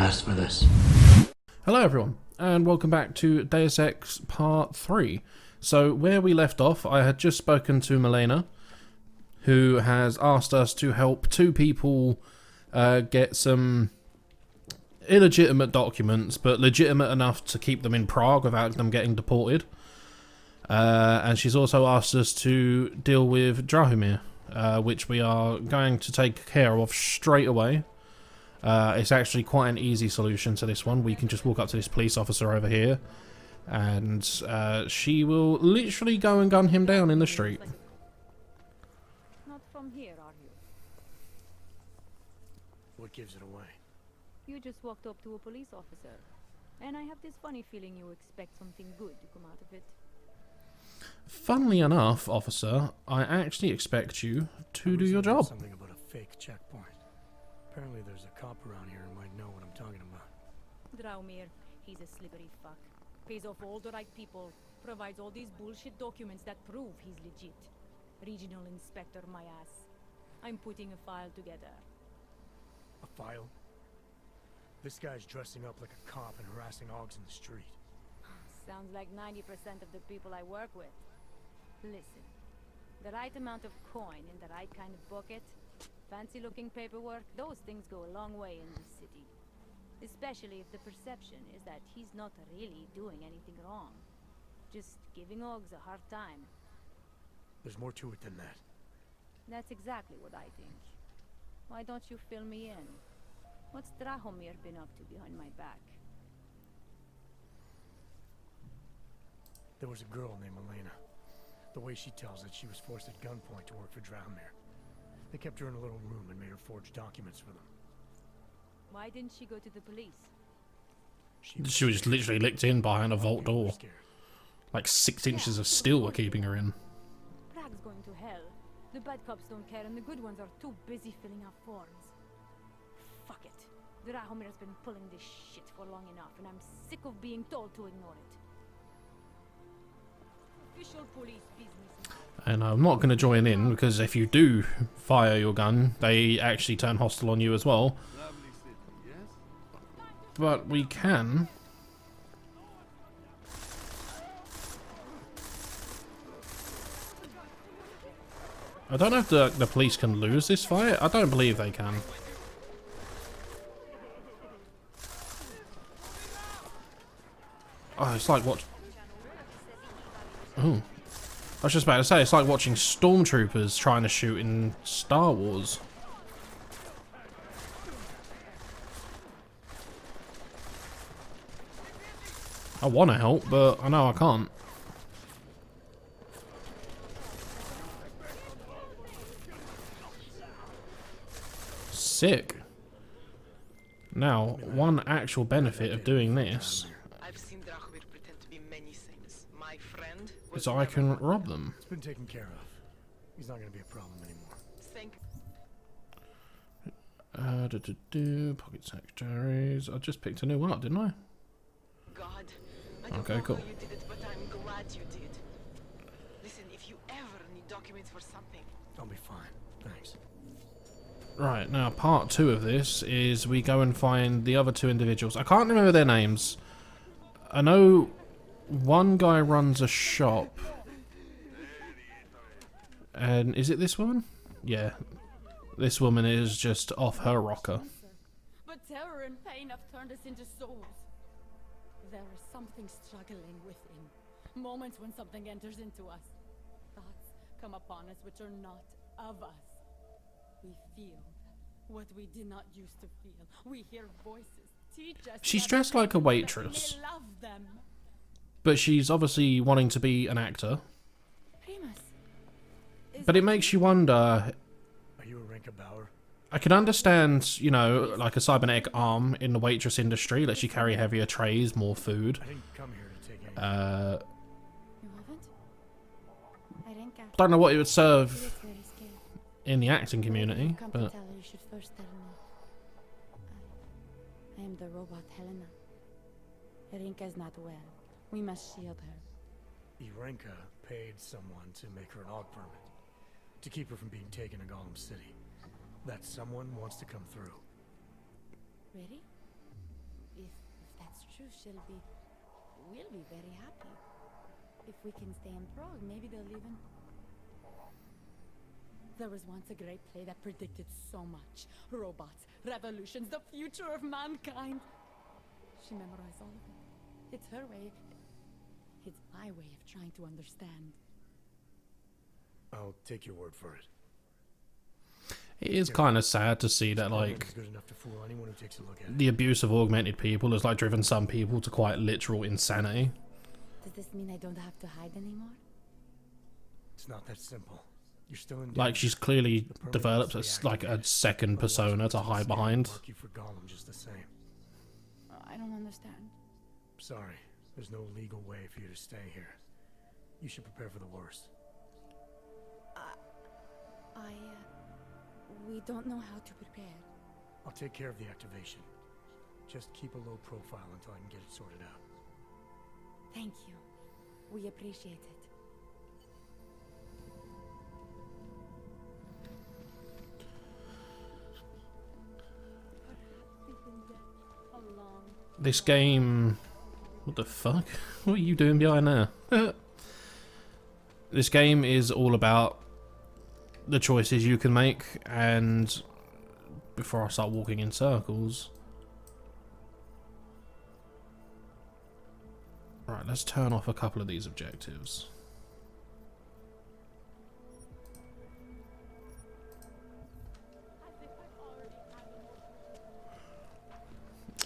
asked for this. Hello everyone, and welcome back to Deus Ex Part 3. So, where we left off, I had just spoken to Milena, who has asked us to help two people get some illegitimate documents, but legitimate enough to keep them in Prague without them getting deported. And she's also asked us to deal with Drahomir, which we are going to take care of straight away. It's actually quite an easy solution to this one. We can just walk up to this police officer over here, and she will literally go and gun him down in the street. Not from here, are you? What gives it away? You just walked up to a police officer, and I have this funny feeling you expect something good to come out of it. Funnily enough, officer, I actually expect you to do your job. Something about a fake checkpoint. Apparently there's a cop around here who might know what I'm talking about. Drahomir, he's a slippery fuck. Pays off all the right people, provides all these bullshit documents that prove he's legit. Regional inspector, my ass. I'm putting a file together. A file? This guy's dressing up like a cop and harassing hogs in the street. Sounds like 90% of the people I work with. Listen, the right amount of coin in the right kind of bucket, fancy looking paperwork, those things go a long way in this city. Especially if the perception is that he's not really doing anything wrong. Just giving Ogs a hard time. There's more to it than that. That's exactly what I think. Why don't you fill me in? What's Drahomir been up to behind my back? There was a girl named Elena. The way she tells it, she was forced at gunpoint to work for Drahomir. They kept her in a little room and made her forge documents for them. Why didn't she go to the police? She was literally licked in behind a vault door. Like 6 inches of steel were keeping her in. Prague's going to hell. The bad cops don't care and the good ones are too busy filling out forms. Fuck it. Drahomir's been pulling this shit for long enough and I'm sick of being told to ignore it. Official police business. And I'm not going to join in, because if you do fire your gun, they actually turn hostile on you as well. But we can... I don't know if the police can lose this fight. I don't believe they can. Oh, it's like what... Oh. I was just about to say, it's like watching stormtroopers trying to shoot in Star Wars. I want to help, but I know I can't. Sick. Now, one actual benefit of doing this is I can rob them. It's been taken care of. He's not going to be a problem anymore. Pocket secretaries. I just picked a new one up, didn't I? God, I don't Okay, know cool. how you did it, but I'm glad you did. Listen, if you ever need documents for something, I'll be fine. Thanks. Right, now part 2 of this is we go and find the other 2 individuals. I can't remember their names. I know one guy runs a shop. And is it this woman? Yeah. This woman is just off her rocker. But terror and pain have turned us into souls. There is something struggling within. Moments when something enters into us. Thoughts come upon us which are not of us. We feel what we did not used to feel. We hear voices teach us. She's dressed like a waitress. We love them. But she's obviously wanting to be an actor. Primus. But it makes you wonder... Are you Irenka Bauer? I can understand, you know, like a cybernetic arm in the waitress industry. Lets you carry heavier trays, more food. I didn't come here to take any... You haven't? Irenka. Don't know what it would serve She looks very scared. in the acting community, Come to but... tell her you should first tell me. I am the robot Helena. Irenka is not well. We must shield her. Irenka paid someone to make her an AUG permit. To keep her from being taken to Gollum City. That someone wants to come through. Ready? sure we'll be very happy. If we can stay in Prague, maybe they'll even... There was once a great play that predicted so much. Robots, revolutions, the future of mankind. She memorized all of it. It's her way. It's my way of trying to understand. I'll take your word for it. It is kind of sad to see that, like, It's good enough to fool anyone who takes a look at it. the abuse of augmented people has, like, driven some people to quite literal insanity. Does this mean I don't have to hide anymore? It's not that simple. You're still in Like, danger. she's clearly The permanent developed must like a reactivate. second Otherwise, persona you'll to just hide stay and behind. work you for Gollum just the same. I don't understand. Sorry, there's no legal way for you to stay here. You should prepare for the worst. We don't know how to prepare. I'll take care of the activation. Just keep a low profile until I can get it sorted out. Thank you. We appreciate it. How long? This game... What the fuck? What are you doing behind there? This game is all about the choices you can make, and before I start walking in circles... Right, let's turn off a couple of these objectives.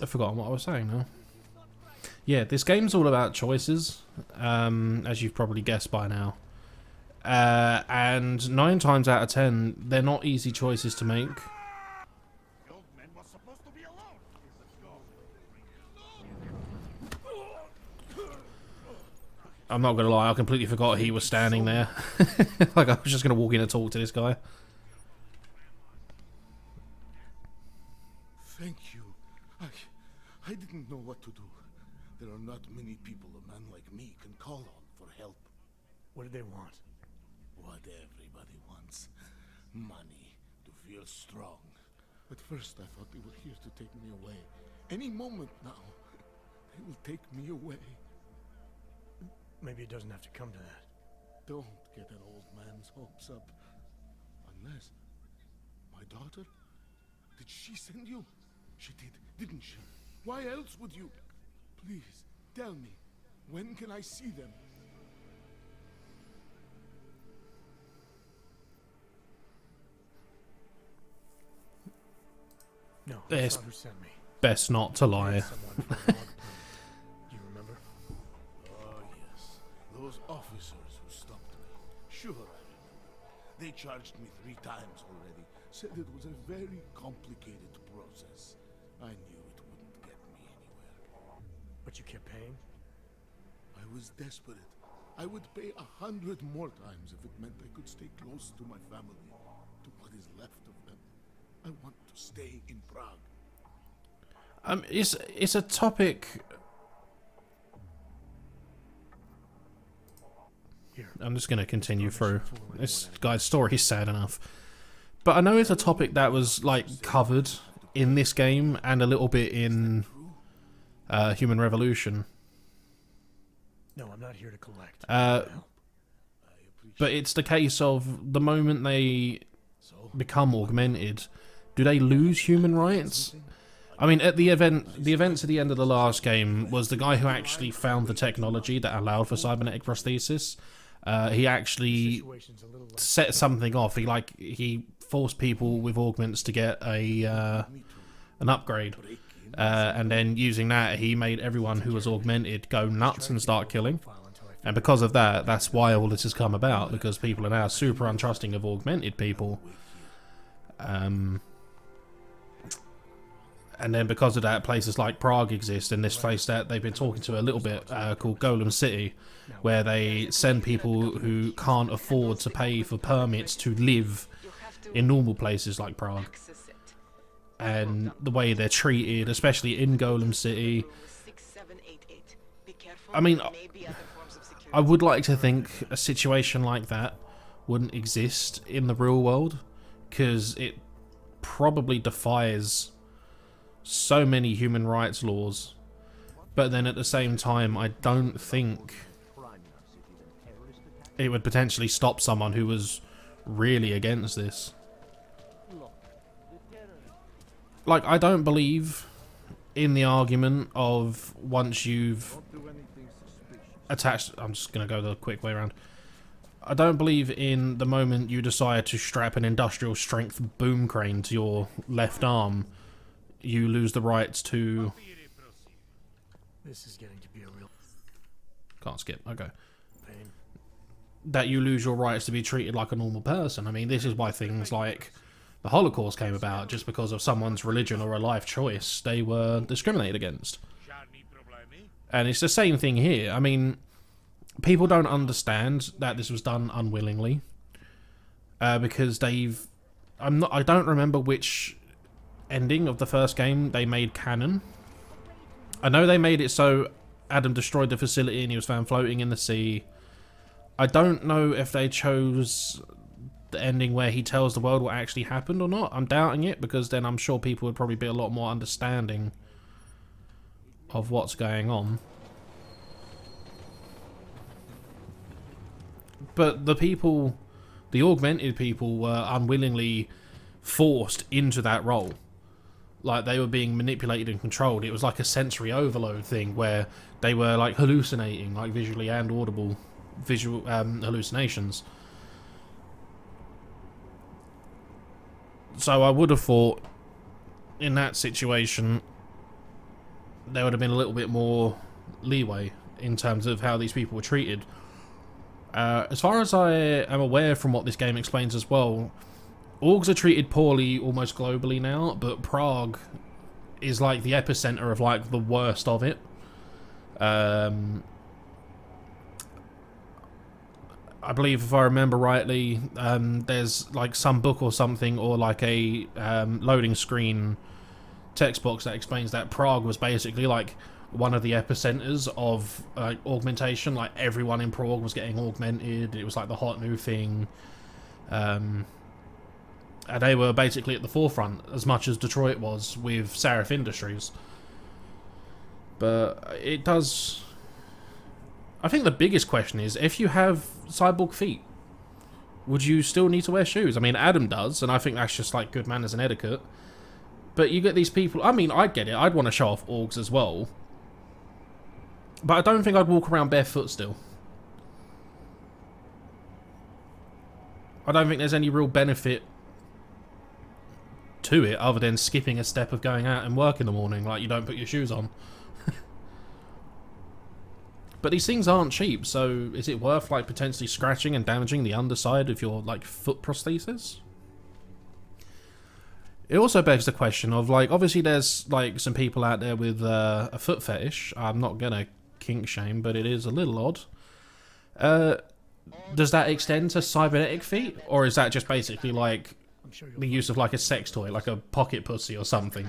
I've forgotten what I was saying now. Yeah, this game's all about choices, as you've probably guessed by now. And 9 times out of 10, they're not easy choices to make. I'm not gonna lie, I completely forgot he was standing there. Like, I was just gonna walk in and talk to this guy. Thank you. I didn't know what to do. There are not many people a man like me can call on for help. What do they want? What everybody wants. Money to feel strong. At first I thought they were here to take me away. Any moment now, they will take me away. Maybe it doesn't have to come to that. Don't get an old man's hopes up. Unless... My daughter? Did she send you? She did, didn't she? Why else would you? Please, tell me. When can I see them? No, Yes. that's not who sent me. Best not to lie. Someone from the log pool. Do you remember? Oh, yes. Those officers who stopped me. Sure, I remember. They charged me 3 times already. Said it was a very complicated process. I knew it wouldn't get me anywhere. But you kept paying? I was desperate. I would pay 100 more times if it meant I could stay close to my family, to what is left of them. I want to stay in Prague. It's a topic. Here. I'm just going to continue through. This guy's story is sad enough. But I know it's a topic that was, like, covered in this game and a little bit in Human Revolution. No, I'm not here to collect. But it's the case of the moment they become augmented, do they lose human rights? I mean, at the events at the end of the last game was the guy who actually found the technology that allowed for cybernetic prosthesis. He actually Situation's a little less set something off. He forced people with augments to get an upgrade, and then using that, he made everyone who was augmented go nuts and start killing. profile until I And because of that, that's why all this has come about, because people are now super untrusting of augmented people. And then because of that, places like Prague exist, and this place that they've been talking to a little bit called Golem City, where they send people who can't afford to pay for permits to live in normal places like Prague. And the way they're treated, especially in Golem City. I mean, I would like to think a situation like that wouldn't exist in the real world, because it probably defies so many human rights laws But then at the same time, I don't think it would potentially stop someone who was really against this. Like, I don't believe in the argument of once you've attached... I'm just going to go the quick way around. I don't believe in the moment you decide to strap an industrial strength boom crane to your left arm, you lose the rights to... This is getting to be a real Can't skip, okay. pain. That you lose your rights to be treated like a normal person. I mean, this is why things like the Holocaust came about, just because of someone's religion or a life choice. They were discriminated against. And it's the same thing here. I mean, people don't understand that this was done unwillingly. Because they've... I don't remember which ending of the first game they made canon. I know they made it so Adam destroyed the facility and he was found floating in the sea. I don't know if they chose the ending where he tells the world what actually happened or not. I'm doubting it, because then I'm sure people would probably be a lot more understanding of what's going on. But the people, the augmented people, were unwillingly forced into that role. Like, they were being manipulated and controlled. It was like a sensory overload thing where they were like hallucinating, like visually and audible visual hallucinations. So I would have thought in that situation there would have been a little bit more leeway in terms of how these people were treated. As far as I am aware from what this game explains as well, orgs are treated poorly almost globally now, but Prague is like the epicenter of like the worst of it. I believe, if I remember rightly, there's like some book or something, or like a loading screen text box that explains that Prague was basically like one of the epicenters of augmentation. Like, everyone in Prague was getting augmented. It was like the hot new thing. And they were basically at the forefront, as much as Detroit was with Serif Industries. But it does... I think the biggest question is, if you have cyborg feet, would you still need to wear shoes? I mean, Adam does, and I think that's just like good manners and etiquette. But you get these people... I mean, I'd get it. I'd want to show off orgs as well. But I don't think I'd walk around barefoot still. I don't think there's any real benefit to it other than skipping a step of going out and work in the morning. Like, you don't put your shoes on. But these things aren't cheap, so is it worth like potentially scratching and damaging the underside of your like foot prosthesis? It also begs the question of, like, obviously there's like some people out there with a foot fetish. I'm not gonna kink shame, but it is a little odd. Does that extend to cybernetic feet, or is that just basically like the use of like a sex toy, like a pocket pussy or something?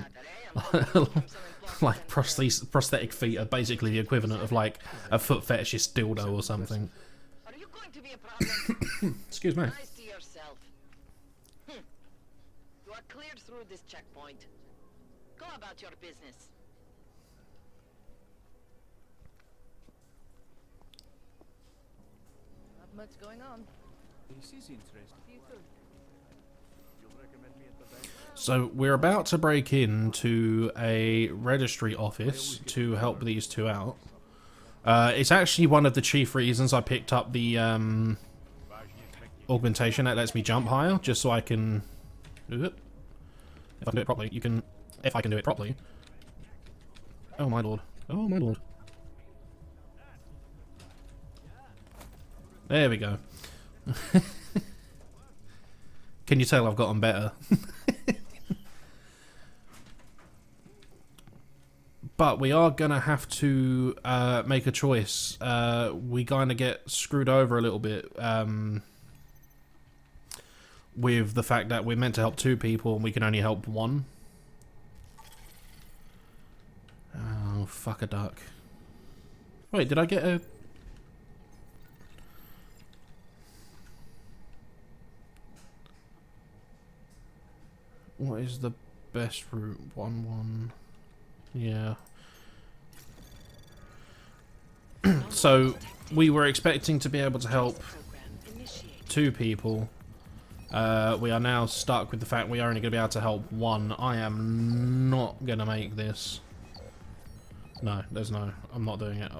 Like prosthetic feet are basically the equivalent of like a foot fetishist dildo or something. Are you going to be a problem? Excuse me. Nice to yourself. You are cleared through this checkpoint. Go about your business. Not much going on. This is interesting. You too. So we're about to break into a registry office to help these two out. It's actually one of the chief reasons I picked up the augmentation that lets me jump higher, just so I can do it. If I can do it properly, you can... If I can do it properly. Oh my lord. Oh my lord. There we go. Can you tell I've gotten better? But we are going to have to make a choice. We kind of get screwed over a little bit with the fact that we're meant to help two people and we can only help one. Oh, fuck a duck. Wait, did I get a... What is the best route? 1-1. Yeah. So we were expecting to be able to help 2 people. We are now stuck with the fact we are only going to be able to help 1. I am not going to make this. No, there's no. I'm not doing it.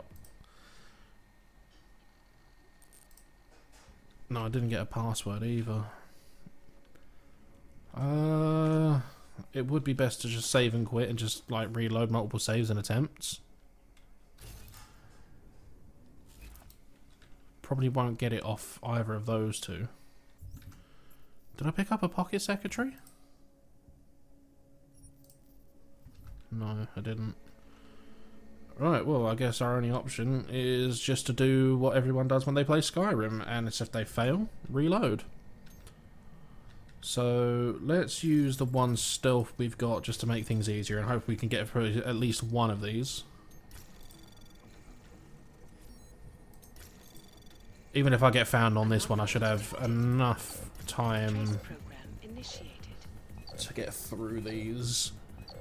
No, I didn't get a password either. It would be best to just save and quit and just like reload multiple saves and attempts. Probably won't get it off either of those 2. Did I pick up a pocket secretary? No, I didn't. Right, well, I guess our only option is just to do what everyone does when they play Skyrim, and it's if they fail, reload. So, let's use the 1 stealth we've got just to make things easier, and hope we can get through at least 1 of these. Even if I get found on this one, I should have enough time to get through these.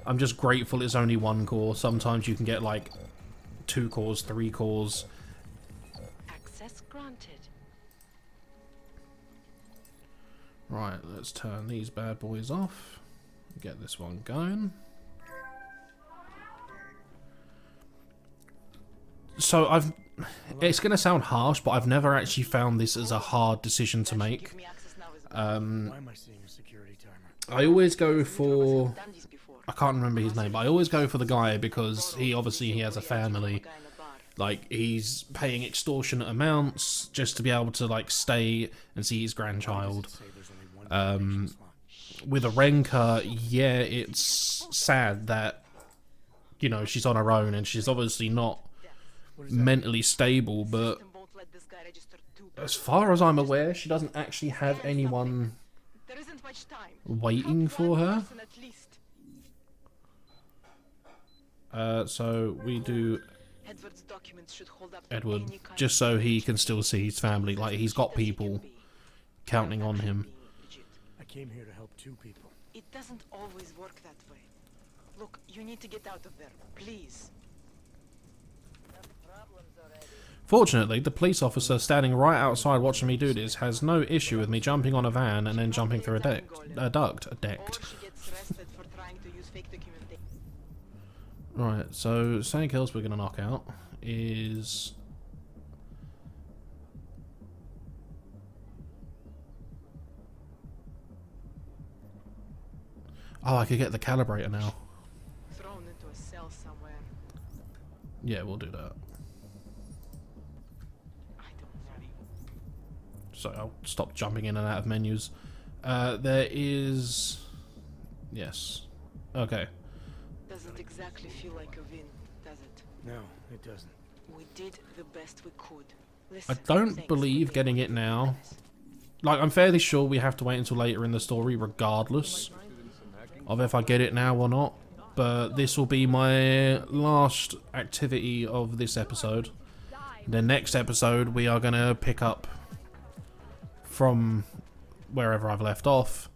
I'm just grateful it's only 1 core. Sometimes you can get like 2 cores, 3 cores. Access granted. Right, let's turn these bad boys off. Get this one going. So it's going to sound harsh, but I've never actually found this as a hard decision to make. Why am I seeing a security timer? I always go for... I can't remember his name, but I always go for the guy because he has a family. Like, he's paying extortionate amounts just to be able to, like, stay and see his grandchild. With Irenka, yeah, it's sad that, you know, she's on her own and she's obviously not mentally stable, but as far as I'm aware, she doesn't actually have anyone waiting for her. So we do Edward just so he can still see his family. Like, he's got people counting on him. I came here to help 2 people. It doesn't always work that way. Look, you need to get out of there, please. Fortunately, the police officer standing right outside watching me do this has no issue with me jumping on a van and then jumping through a duct. Right, so something else we're going to knock out is... Oh, I could get the calibrator now. Thrown into a cell somewhere. Yeah, we'll do that. I don't know. So I'll stop jumping in and out of menus. There is... Yes. Okay. Doesn't exactly feel like a win, does it? No, it doesn't. We did the best we could. I Listen, don't thanks believe for getting being it now. honest. Like, I'm fairly sure we have to wait until later in the story regardless of if I get it now or not. But this will be my last activity of this episode. The next episode we are going to pick up from wherever I've left off.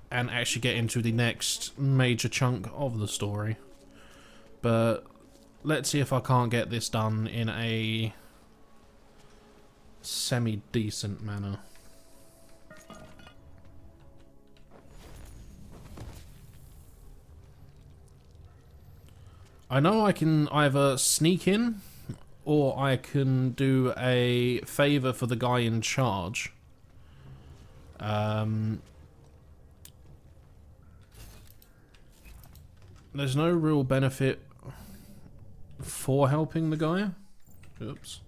And actually get into the next major chunk of the story. But let's see if I can't get this done in a semi-decent manner. I know I can either sneak in or I can do a favour for the guy in charge. There's no real benefit for helping the guy. Oops.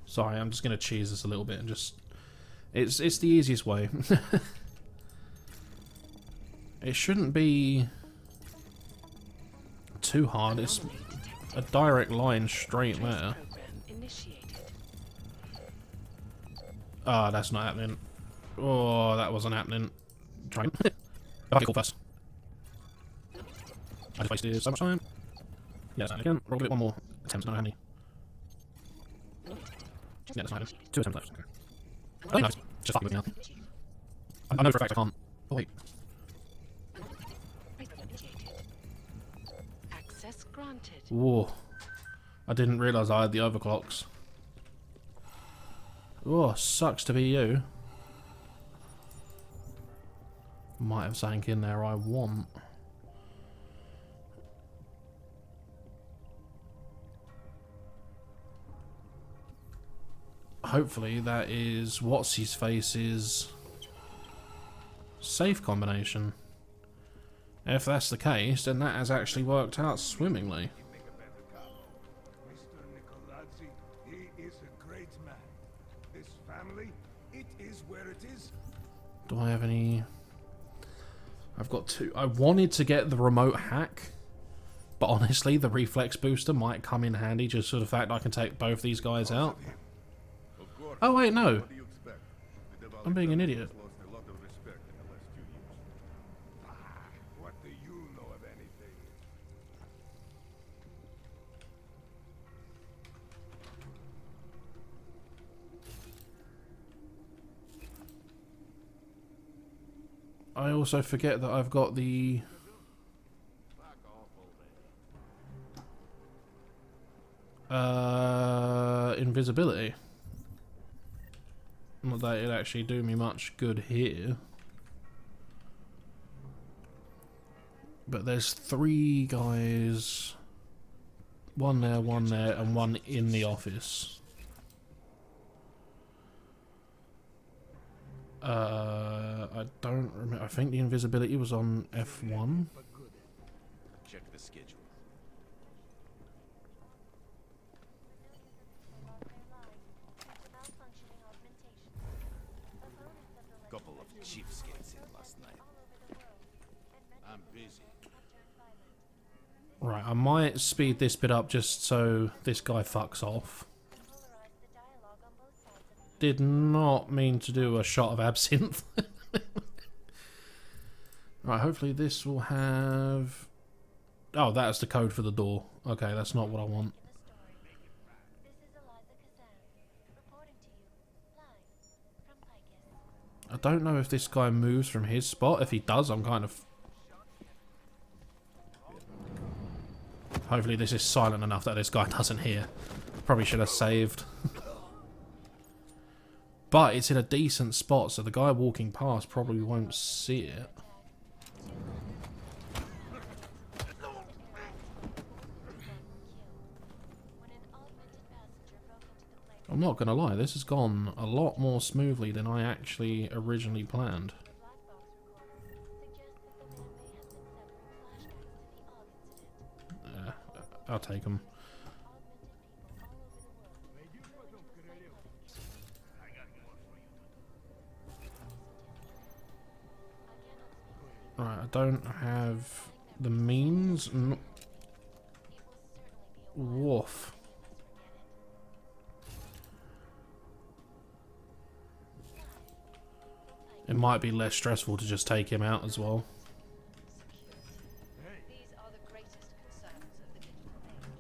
Sorry, I'm just gonna cheese this a little bit and just... It's the easiest way. It shouldn't be too hard. It's a direct line straight there. Ah, that's not happening. Oh, that wasn't happening. Try. Okay, cool, first. I just wasted so much time. Yeah, that's not again. Roll a bit, one more attempt. No, how many? Yeah, that's not happening. 2 attempts left. Okay. Oh, nice. Just fucking with me now. I know for a fact I can't. Oh wait. Access granted. Whoa. I didn't realise I had the overclocks. Oh, sucks to be you. Might have something in there I want. Hopefully that is what's his face's safe combination. If that's the case, then that has actually worked out swimmingly. Mr. Nicolazzi, he is a great man. This family, it is where it is. Do I have any? I've got two. I wanted to get the remote hack, but honestly, the reflex booster might come in handy just for the fact I can take both these guys out. Oh wait, no. I'm being an idiot. What do you know of anything? I also forget that I've got the invisibility. Not that it'd actually do me much good here. But there's 3 guys. One there, and one in the office. I don't remember. I think the invisibility was on F1. Check the schedule. Couple of cheapskates in last night. I'm busy. Right, I might speed this bit up just so this guy fucks off. Did not mean to do a shot of absinthe. Right, hopefully this will have... Oh, that's the code for the door. Okay, that's not what I want. I don't know if this guy moves from his spot. If he does, I'm kind of... Hopefully this is silent enough that this guy doesn't hear. Probably should have saved. But it's in a decent spot, so the guy walking past probably won't see it. I'm not gonna lie, this has gone a lot more smoothly than I actually originally planned. I'll take them. Right, I don't have the means. Woof. It might be less stressful to just take him out as well. These are the greatest concerns of the digital age,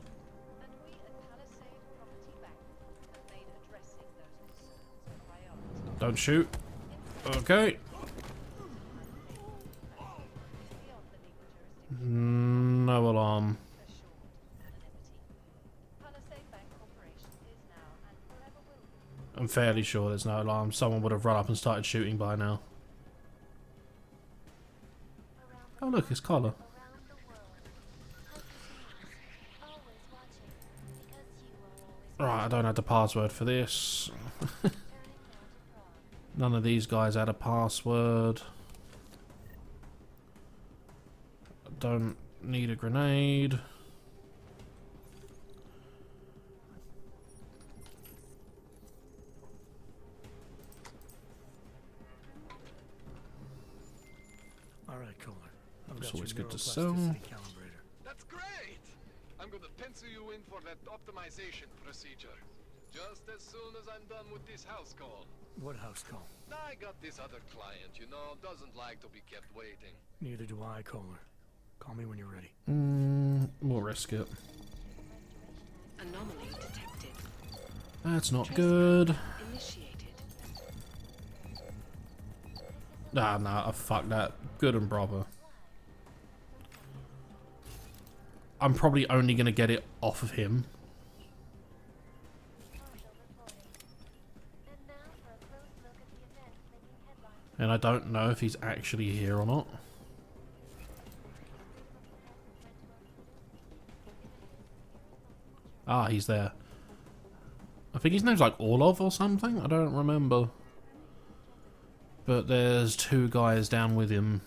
and we at Palisade Property Bank have made addressing those concerns a priority. Don't shoot. Okay. Beyond the legal jurisdiction No alarm. assured anonymity. Palisade Bank Corporation is now and forever will be. I'm fairly sure there's no alarm. Someone would have run up and started shooting by now. Oh look, it's Carla. Right, I don't have the password for this. None of these guys had a password. I don't need a grenade. All right, Kohler. I've It's got always your good to sell. neuroplasticity calibrator. That's great! I'm gonna pencil you in for that optimization procedure. Just as soon as I'm done with this house call. What house call? I got this other client, you know, doesn't like to be kept waiting. Neither do I, Kohler. Call me when you're ready. We'll risk it. Anomaly detected. That's not good. Initiated. Ah, nah, fuck that. Good and proper. I'm probably only going to get it off of him. And I don't know if he's actually here or not. Ah, he's there. I think his name's like Orlov or something. I don't remember. But there's 2 guys down with him.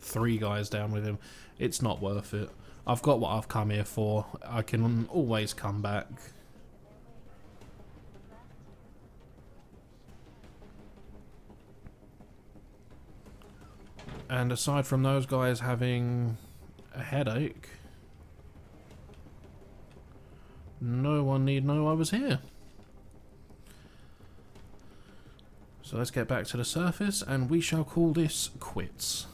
3 guys down with him. It's not worth it. I've got what I've come here for. I can always come back. And aside from those guys having a headache, no one need know I was here. So let's get back to the surface and we shall call this quits.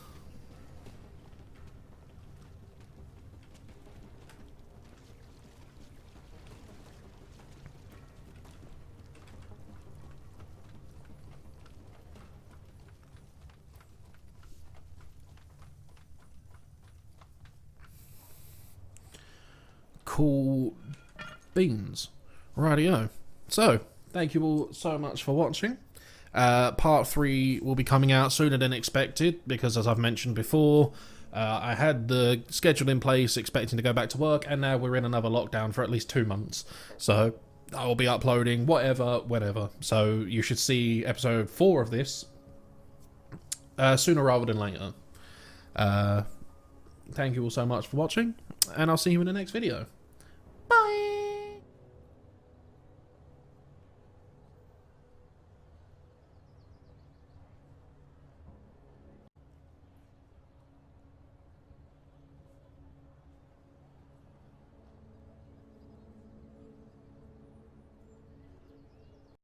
Cool beans. Rightio. So, thank you all so much for watching. Part 3 will be coming out sooner than expected because, as I've mentioned before, I had the schedule in place expecting to go back to work, and now we're in another lockdown for at least 2 months. So I will be uploading whatever, whenever. So you should see episode 4 of this sooner rather than later. Thank you all so much for watching, and I'll see you in the next video.